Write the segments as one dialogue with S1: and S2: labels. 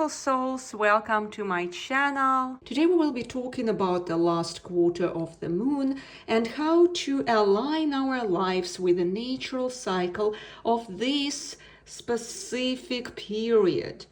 S1: beautiful souls, welcome to my channel. Today we will be talking about the last quarter of the moon and how to align our lives with the natural cycle of this specific period.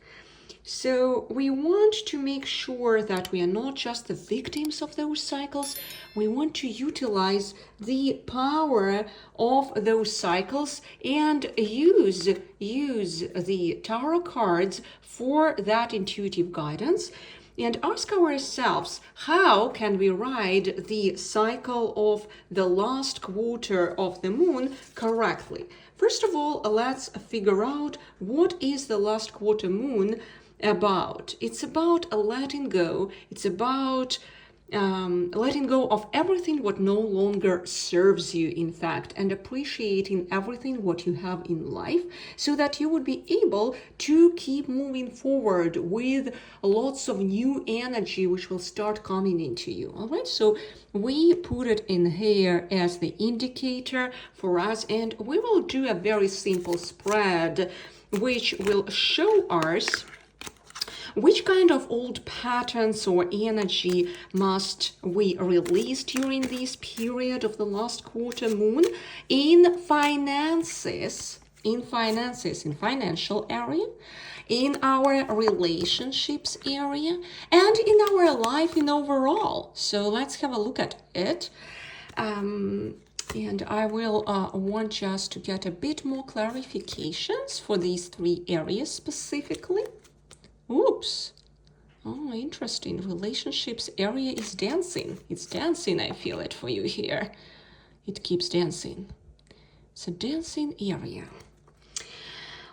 S1: So we want to make sure that we are not just the victims of those cycles. We want to utilize the power of those cycles and use the tarot cards for that intuitive guidance and ask ourselves, how can we ride the cycle of the last quarter of the moon correctly? First of all, let's figure out what is the last quarter moon about. It's about letting go. It's about letting go of everything what no longer serves you, in fact, and appreciating everything what you have in life so that you would be able to keep moving forward with lots of new energy which will start coming into you. All right, so we put it in here as the indicator for us, and we will do a very simple spread which will show us which kind of old patterns or energy must we release during this period of the last quarter moon in finances, in financial area, in our relationships area, and in our life in overall. So let's have a look at it. And I will want just to get a bit more clarifications for these three areas specifically. Oops. Oh, interesting. Relationships area is dancing. It's dancing, I feel it for you here. It keeps dancing. It's a dancing area.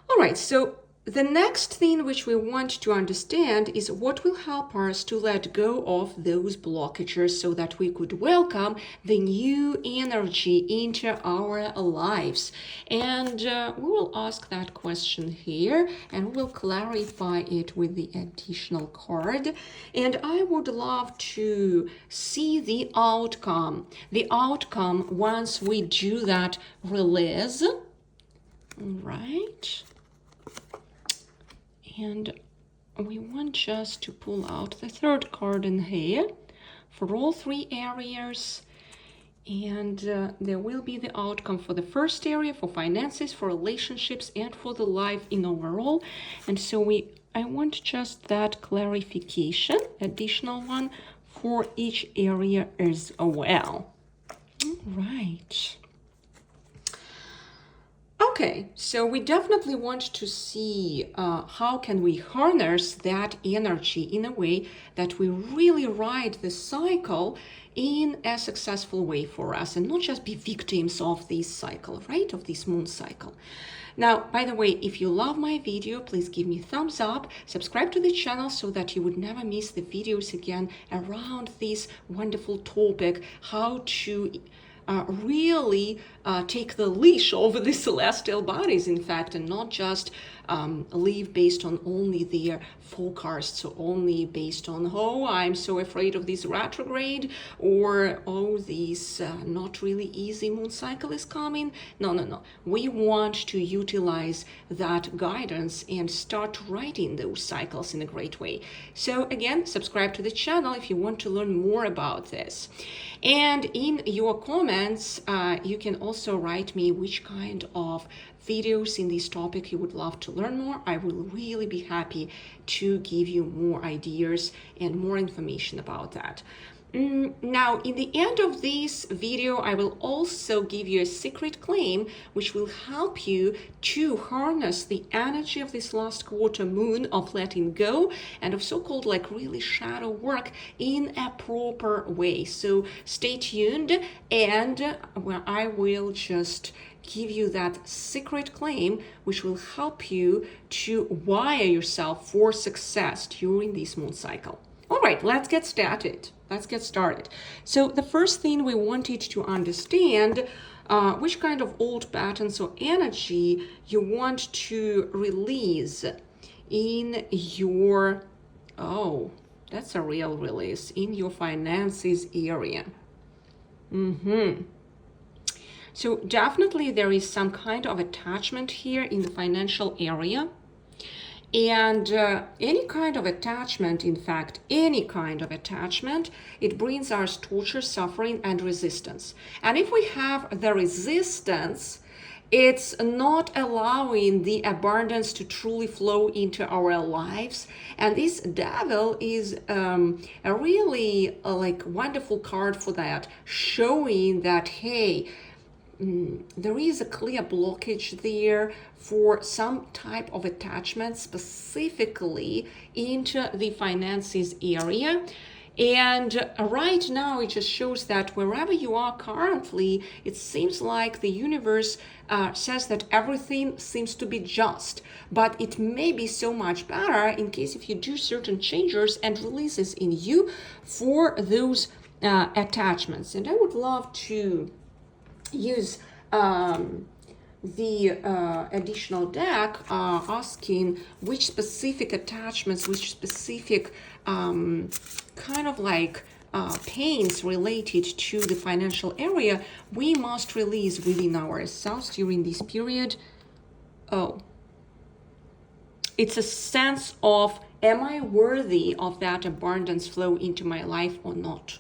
S1: All right, so the next thing which we want to understand is what will help us to let go of those blockages so that we could welcome the new energy into our lives. And we will ask that question here and we'll clarify it with the additional card. And I would love to see the outcome once we do that release. All right. And we want just to pull out the third card in here for all three areas. And there will be the outcome for the first area, for finances, for relationships, and for the life in overall. And so I want just that clarification, additional one, for each area as well. All right. Okay, so we definitely want to see how can we harness that energy in a way that we really ride the cycle in a successful way for us and not just be victims of this cycle, right, of this moon cycle. Now, by the way, if you love my video, please give me a thumbs up, subscribe to the channel so that you would never miss the videos again around this wonderful topic, how to really take the leash over the celestial bodies, in fact, and not just live based on only their forecasts, or only based on, oh, I'm so afraid of this retrograde, or oh, this not really easy moon cycle is coming. No. We want to utilize that guidance and start writing those cycles in a great way. So again, subscribe to the channel if you want to learn more about this. And in your comments, you can also write me which kind of videos in this topic you would love to learn more. I will really be happy to give you more ideas and more information about that. Now, in the end of this video, I will also give you a secret claim which will help you to harness the energy of this last quarter moon of letting go and of so-called like really shadow work in a proper way. So stay tuned, and where I will just give you that secret claim which will help you to wire yourself for success during this moon cycle. All right, let's get started. So the first thing we wanted to understand which kind of old patterns or energy you want to release in your, oh, that's a real release, in your finances area. So definitely there is some kind of attachment here in the financial area. And any kind of attachment, in fact, any kind of attachment, it brings us torture, suffering, and resistance. And if we have the resistance, it's not allowing the abundance to truly flow into our lives. And this devil is a really like wonderful card for that, showing that, hey, there is a clear blockage there for some type of attachment, specifically into the finances area. And right now it just shows that wherever you are currently, it seems like the universe says that everything seems to be just, but it may be so much better in case if you do certain changes and releases in you for those attachments. And I would love to use the additional deck asking which specific attachments, which specific kind of like pains related to the financial area we must release within ourselves during this period. Oh, it's a sense of, am I worthy of that abundance flow into my life or not?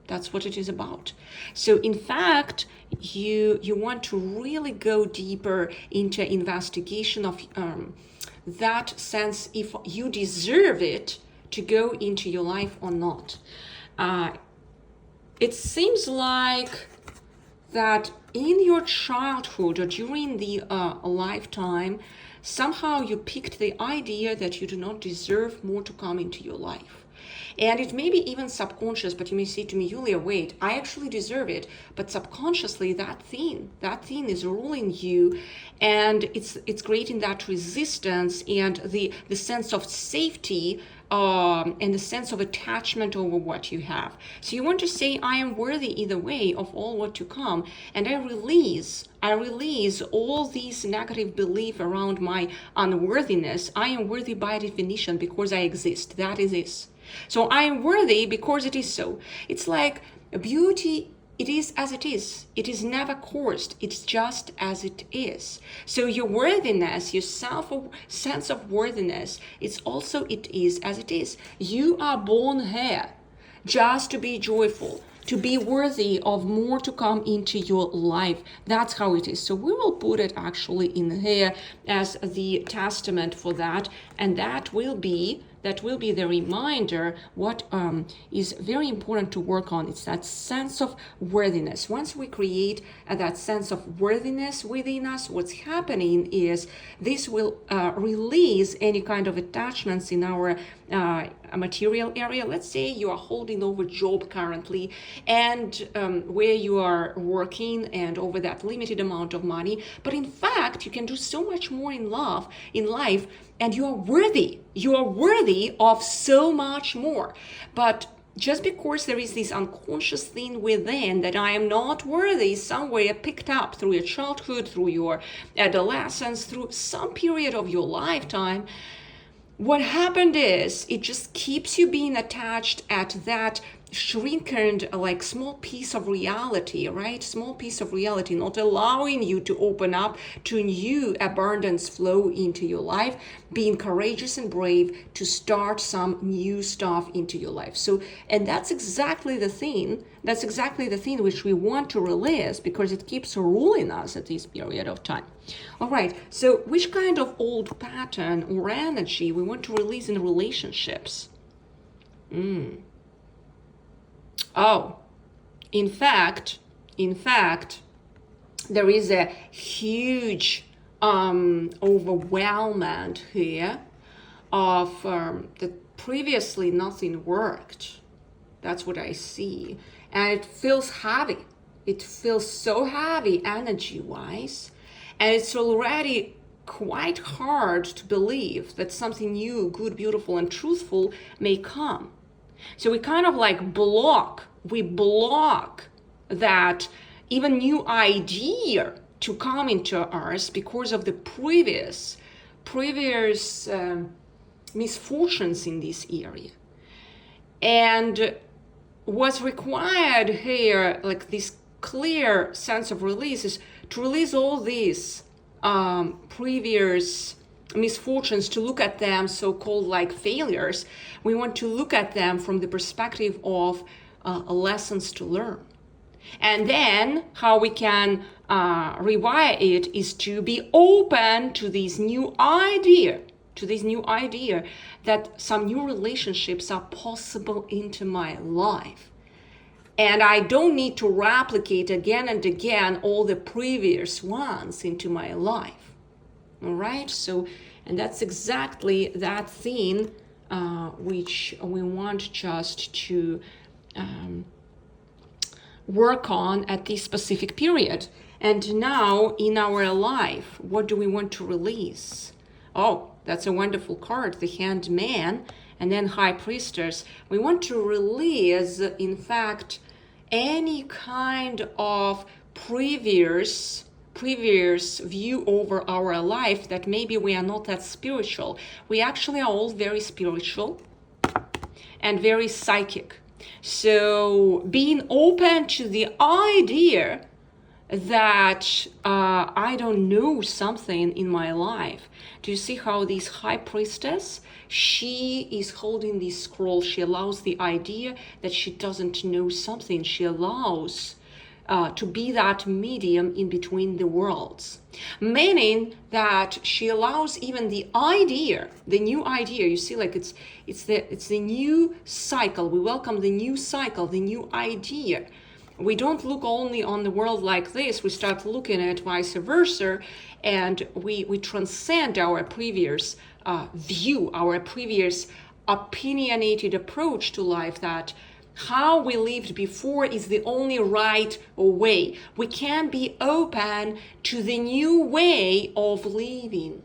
S1: That's what it is about. So in fact, you want to really go deeper into investigation of that sense, if you deserve it to go into your life or not. It seems like that in your childhood or during the lifetime, somehow you picked the idea that you do not deserve more to come into your life. And it may be even subconscious, but you may say to me, Yulia, wait, I actually deserve it. But subconsciously, that thing is ruling you, and it's creating that resistance and the sense of safety and the sense of attachment over what you have. So you want to say, I am worthy either way of all what to come, and I release all these negative belief around my unworthiness. I am worthy by definition because I exist. That is this. So I am worthy because it is so. It's like beauty, it is as it is. It is never coerced. It's just as it is. So your worthiness, your sense of worthiness, it's also it is as it is. You are born here just to be joyful, to be worthy of more to come into your life. That's how it is. So we will put it actually in here as the testament for that, and that will be the reminder what is very important to work on. It's that sense of worthiness. Once we create that sense of worthiness within us, what's happening is this will release any kind of attachments in our material area. Let's say you are holding over job currently, and where you are working and over that limited amount of money, but in fact you can do so much more in life, and you are worthy of so much more. But just because there is this unconscious thing within that I am not worthy, somewhere picked up through your childhood, through your adolescence, through some period of your lifetime, what happened is it just keeps you being attached at that shrinking, like small piece of reality, right? Small piece of reality, not allowing you to open up to new abundance flow into your life, being courageous and brave to start some new stuff into your life. So, and that's exactly the thing which we want to release, because it keeps ruling us at this period of time. All right, so which kind of old pattern or energy we want to release in relationships? Oh, in fact, there is a huge overwhelmment here of that previously nothing worked. That's what I see. And it feels heavy. It feels so heavy energy-wise. And it's already quite hard to believe that something new, good, beautiful, and truthful may come. So we kind of like block that even new idea to come into us because of the previous misfortunes in this area. And what's required here, like this clear sense of release, is to release all these previous misfortunes, to look at them so-called like failures. We want to look at them from the perspective of lessons to learn. And then how we can rewire it is to be open to this new idea, that some new relationships are possible into my life. And I don't need to replicate again and again all the previous ones into my life. All right, so, and that's exactly that thing which we want just to work on at this specific period. And now in our life, what do we want to release? Oh, that's a wonderful card, the Hanged Man, and then High Priestess. We want to release, in fact, any kind of previous view over our life that maybe we are not that spiritual. We actually are all very spiritual and very psychic. So being open to the idea that I don't know something in my life. Do you see how this High Priestess, she is holding this scroll. She allows the idea that she doesn't know something. She allows to be that medium in between the worlds, meaning that she allows even the idea, the new idea. You see, like it's the new cycle. We welcome the new cycle, the new idea. We don't look only on the world like this. We start looking at it vice versa, and we transcend our previous view, our previous opinionated approach to life, that how we lived before is the only right way. We can be open to the new way of living,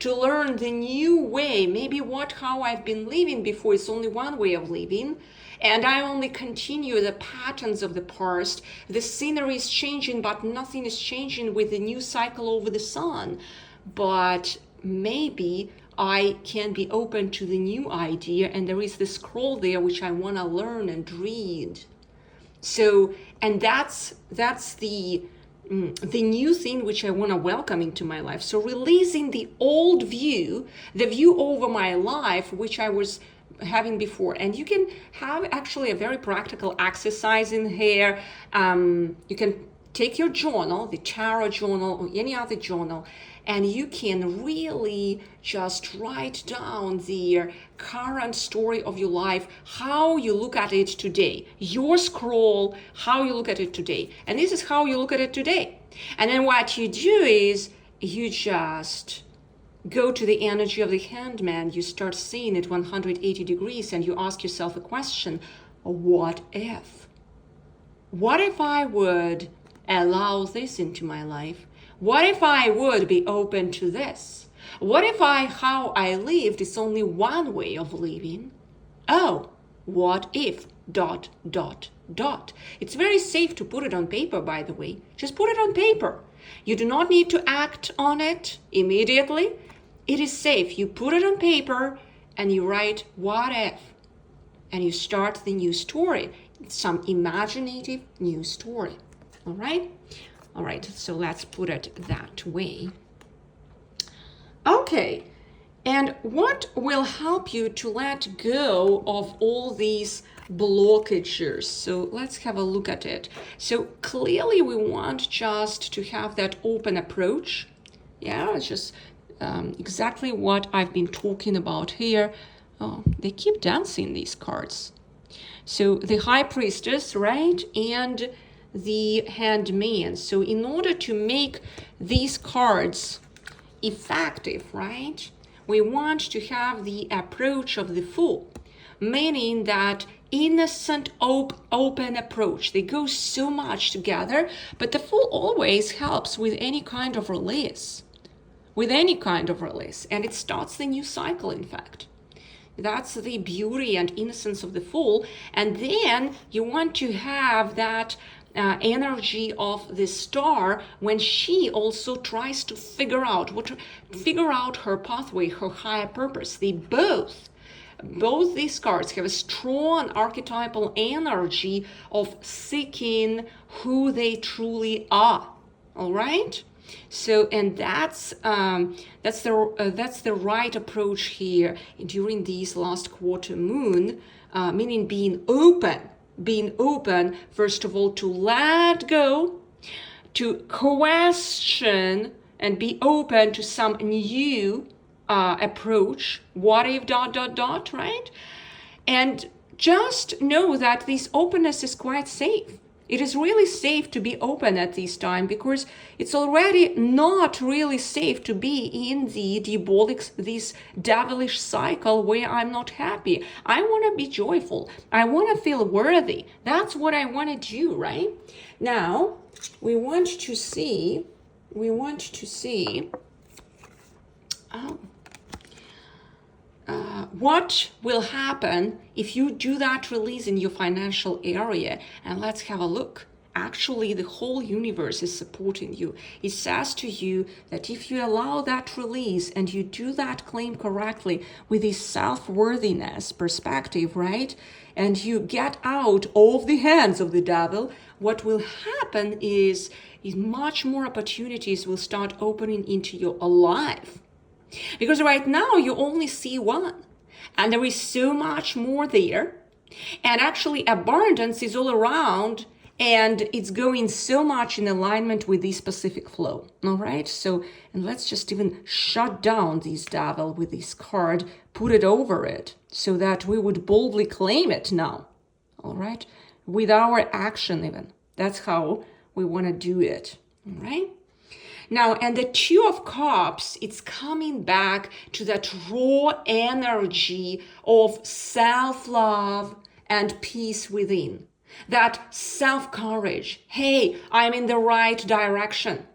S1: to learn the new way. Maybe how I've been living before is only one way of living, and I only continue the patterns of the past. The scenery is changing, but nothing is changing with the new cycle over the sun. But maybe I can be open to the new idea, and there is this scroll there which I want to learn and read. So, and that's the new thing which I want to welcome into my life. So releasing the old view, the view over my life which I was having before. And you can have actually a very practical exercise in here. You can take your journal, the tarot journal or any other journal, and you can really just write down the current story of your life, how you look at it today, your scroll, how you look at it today. And this is how you look at it today. And then what you do is you just go to the energy of the Hanged Man. You start seeing it 180 degrees, and you ask yourself a question: what if? What if I would allow this into my life? What if I would be open to this? What if how I lived is only one way of living? Oh, what if ... It's very safe to put it on paper, by the way. Just put it on paper. You do not need to act on it immediately. It is safe. You put it on paper and you write what if, and you start the new story. It's some imaginative new story. All right? All right, so let's put it that way. Okay, and what will help you to let go of all these blockages? So let's have a look at it. So clearly we want just to have that open approach. Yeah, it's just exactly what I've been talking about here. Oh, they keep dancing, these cards. So the High Priestess, right? And the Hanged Man. So in order to make these cards effective, right, we want to have the approach of the Fool, meaning that innocent, open approach. They go so much together, but the Fool always helps with any kind of release, and it starts the new cycle, in fact. That's the beauty and innocence of the Fool. And then you want to have that energy of the Star when she also tries to figure out her pathway, her higher purpose. They both these cards have a strong archetypal energy of seeking who they truly are. All right? So, and that's the right approach here during these last quarter moon, meaning being open, first of all, to let go, to question, and be open to some new approach. What if ... right? And just know that this openness is quite safe. It is really safe to be open at this time, because it's already not really safe to be in the diabolic, this devilish cycle where I'm not happy. I want to be joyful. I want to feel worthy. That's what I want to do, right? Now, we want to see what will happen if you do that release in your financial area. And let's have a look. Actually, the whole universe is supporting you. It says to you that if you allow that release and you do that claim correctly with this self-worthiness perspective, right? And you get out of the hands of the devil, what will happen is much more opportunities will start opening into your life. Because right now you only see one, and there is so much more there. And actually abundance is all around, and it's going so much in alignment with this specific flow. All right. So, and let's just even shut down this devil with this card, put it over it so that we would boldly claim it now. All right. With our action even. That's how we want to do it. All right. Now, and the Two of Cups, it's coming back to that raw energy of self-love and peace within. That self-courage. Hey, I'm in the right direction.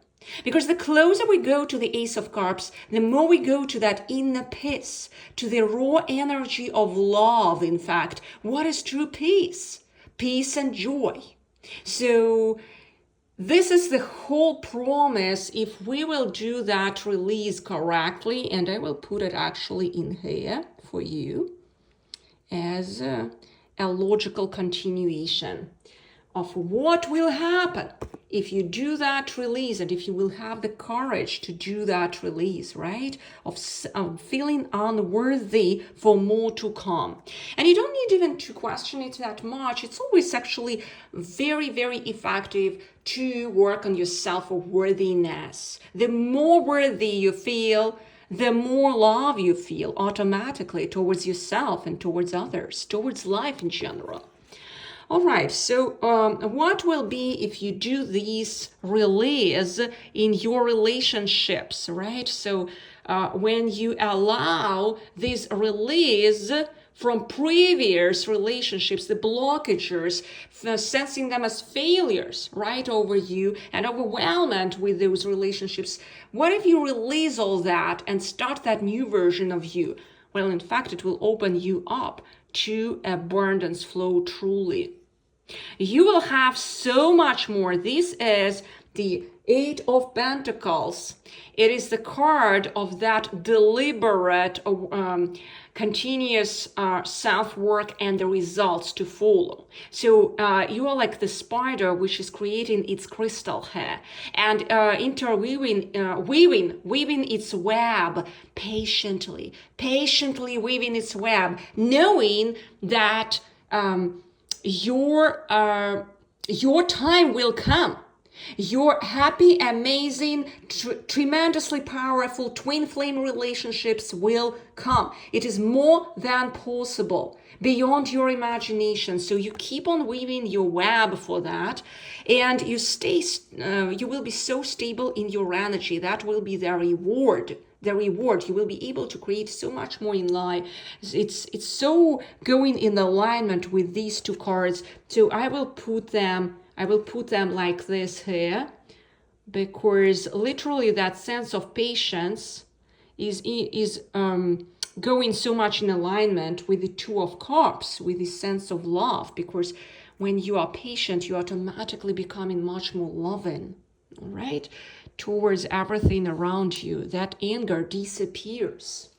S1: Because the closer we go to the Ace of Cups, the more we go to that inner peace, to the raw energy of love, in fact. What is true peace? Peace and joy. So this is the whole promise if we will do that release correctly. And I will put it actually in here for you as a logical continuation of what will happen if you do that release, and if you will have the courage to do that release, right? Of feeling unworthy for more to come. And you don't need even to question it that much. It's always actually very, very effective to work on your self-worthiness. The more worthy you feel, the more love you feel automatically towards yourself and towards others, towards life in general. All right, so what will be if you do these release in your relationships, right? So when you allow this release from previous relationships, the blockages, sensing them as failures, right, over you, and overwhelmed with those relationships, what if you release all that and start that new version of you? Well, in fact, it will open you up to abundance flow truly. You will have so much more. This is the Eight of Pentacles. It is the card of that deliberate, continuous self-work and the results to follow. So you are like the spider which is creating its crystal hair and interweaving, weaving its web patiently weaving its web, knowing that your time will come. Your happy, amazing, tremendously powerful twin flame relationships will come. It is more than possible, beyond your imagination. So you keep on weaving your web for that, and you you will be so stable in your energy. That will be the reward. You will be able to create so much more in life. It's so going in alignment with these two cards. So I will put them like this here, because literally that sense of patience is going so much in alignment with the Two of Cups, with the sense of love, because when you are patient, you automatically becoming much more loving, all right, towards everything around you. That anger disappears.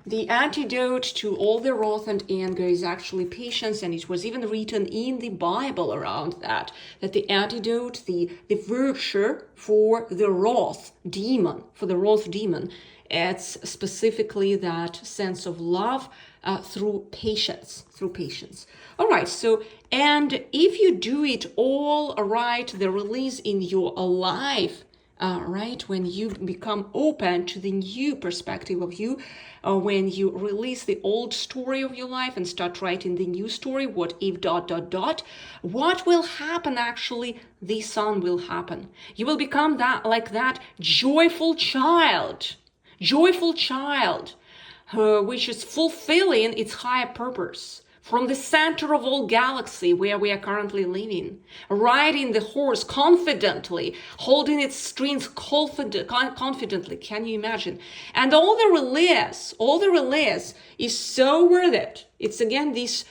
S1: The antidote to all the wrath and anger is actually patience, and it was even written in the Bible around that the antidote, the virtue for the wrath demon, it's specifically that sense of love through patience, All right, so, and if you do it all right, the release in your life, right, when you become open to the new perspective of you, when you release the old story of your life and start writing the new story, what if ... what will happen actually? The sun will happen. You will become that joyful child, which is fulfilling its higher purpose. From the center of all galaxy where we are currently living, riding the horse confidently, holding its strings confidently, can you imagine? And all the release is so worth it. It's again this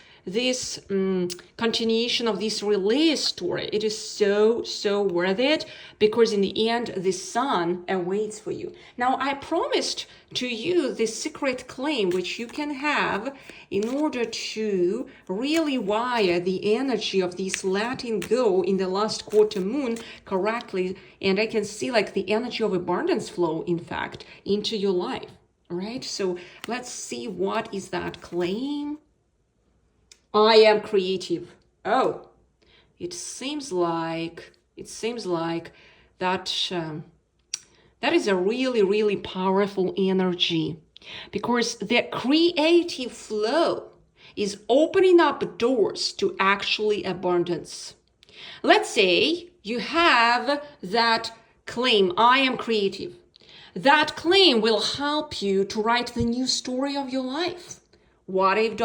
S1: continuation of this release story. It is so worth it, because in the end the sun awaits for you. Now, I promised to you this secret claim which you can have in order to really wire the energy of this letting go in the last quarter moon correctly, and I can see like the energy of abundance flow, in fact, into your life. All right, so let's see, what is that claim? I am creative. Oh, it seems like that that is a really powerful energy, because the creative flow is opening up doors to actually abundance. Let's say you have that claim, I am creative. That claim will help you to write the new story of your life. What if ...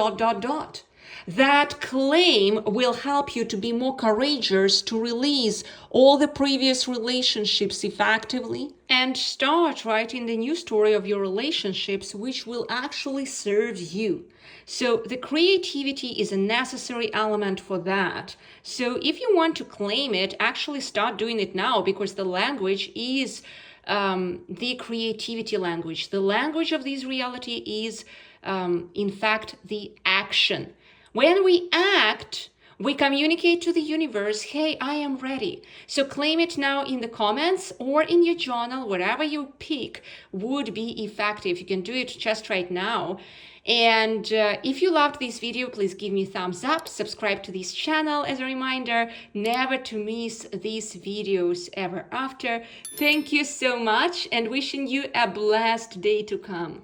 S1: That claim will help you to be more courageous, to release all the previous relationships effectively and start writing the new story of your relationships, which will actually serve you. So the creativity is a necessary element for that. So if you want to claim it, actually start doing it now, because the language is the creativity language. The language of this reality is, in fact, the action. When we act, we communicate to the universe, hey, I am ready. So claim it now in the comments or in your journal, whatever you pick would be effective. You can do it just right now. And if you loved this video, please give me a thumbs up, subscribe to this channel as a reminder, never to miss these videos ever after. Thank you so much, and wishing you a blessed day to come.